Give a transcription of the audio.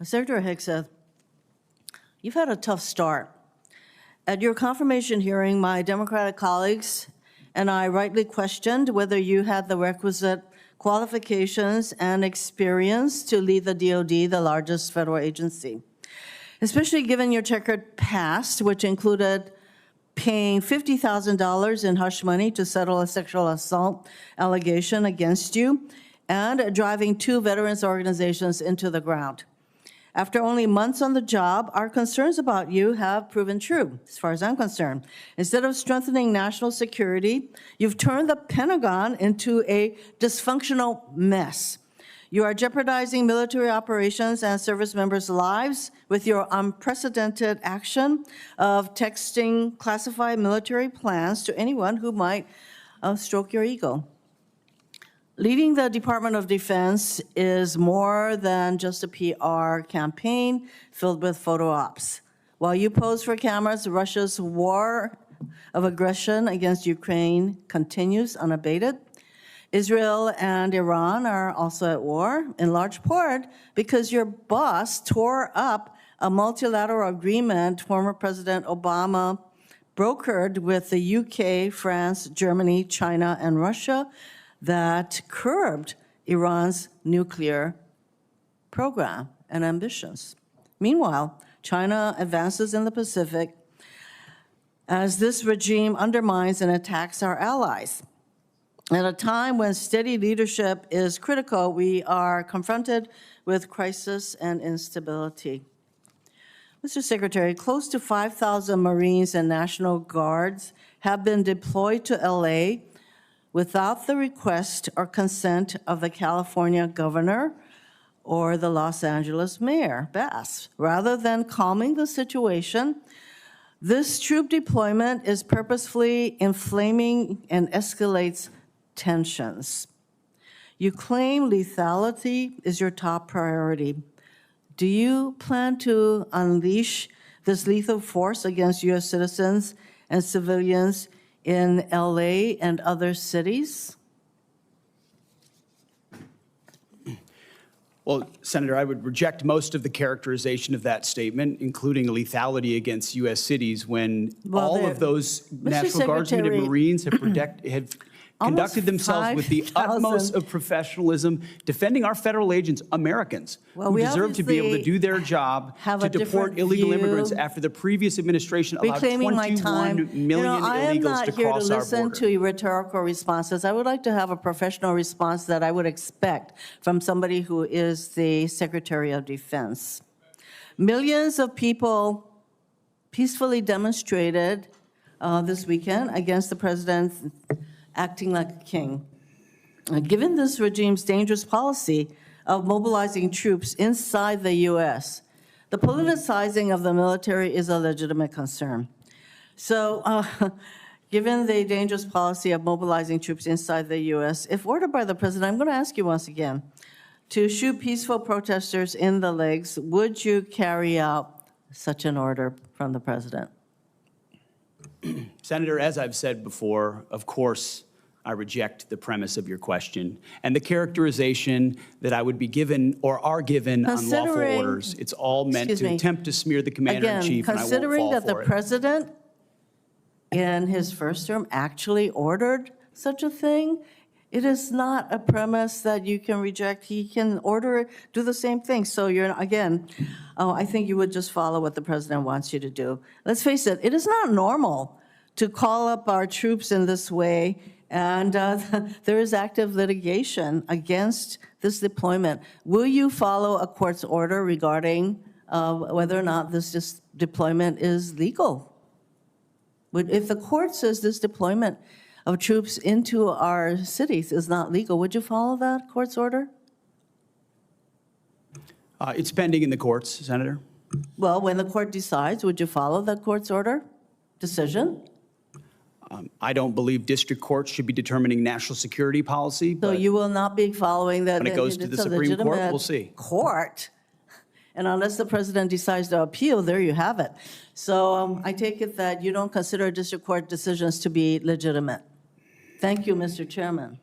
Secretary Hegseth, you've had a tough start. At your confirmation hearing, my Democratic colleagues and I rightly questioned whether you had the requisite qualifications and experience to lead the DoD, the largest federal agency, especially given your checkered past, which included paying $50,000 in hush money to settle a sexual assault allegation against you and driving 2 veterans organizations into the ground. After only months on the job, our concerns about you have proven true, as far as I'm concerned. Instead of strengthening national security, you've turned the Pentagon into a dysfunctional mess. You are jeopardizing military operations and service members' lives with your unprecedented action of texting classified military plans to anyone who might stroke your ego. Leading the Department of Defense is more than just a PR campaign filled with photo ops. While you pose for cameras, Russia's war of aggression against Ukraine continues unabated. Israel and Iran are also at war, in large part because your boss tore up a multilateral agreement former President Obama brokered with the UK, France, Germany, China, and Russia that curbed Iran's nuclear program and ambitions. Meanwhile, China advances in the Pacific as this regime undermines and attacks our allies. At a time when steady leadership is critical, we are confronted with crisis and instability. Mr. Secretary, close to 5,000 Marines and National Guards have been deployed to LA without the request or consent of the California governor or the Los Angeles mayor, Bass. Rather than calming the situation, this troop deployment is purposefully inflaming and escalates tensions. You claim lethality is your top priority. Do you plan to unleash this lethal force against U.S. citizens and civilians in LA and other cities? Well, Senator, I would reject most of the characterization of that statement, including lethality against U.S. cities, when all of those National Guardsmen and Marines have conducted themselves with the utmost of professionalism, defending our federal agents, Americans, who deserve to be able to do their job to deport illegal immigrants after the previous administration allowed 21 million illegals to cross our border. I am not here to listen to rhetorical responses. I would like to have a professional response that I would expect from somebody who is the Secretary of Defense. Millions of people peacefully demonstrated this weekend against the president acting like a king. Given this regime's dangerous policy of mobilizing troops inside the U.S., the politicizing of the military is a legitimate concern. So, given the dangerous policy of mobilizing troops inside the U.S., if ordered by the president, I'm going to ask you once again, to shoot peaceful protesters in the legs, would you carry out such an order from the president? Senator, as I've said before, of course, I reject the premise of your question and the characterization that I would be given or are given on lawful orders. It's all meant to attempt to smear the commander-in-chief, and I won't fall for it. Considering that the president in his first term actually ordered such a thing, it is not a premise that you can reject. He can order, do the same thing. So you're, again, I think you would just follow what the president wants you to do. Let's face it, it is not normal to call up our troops in this way, and there is active litigation against this deployment. Will you follow a court's order regarding whether or not this deployment is legal? If the court says this deployment of troops into our cities is not legal, would you follow that court's order? It's pending in the courts, Senator. Well, when the court decides, would you follow that court's order, decision? I don't believe district courts should be determining national security policy. So you will not be following that? When it goes to the Supreme Court, we'll see. Court, and unless the president decides to appeal, there you have it. So I take it that you don't consider district court decisions to be legitimate. Thank you, Mr. Chairman.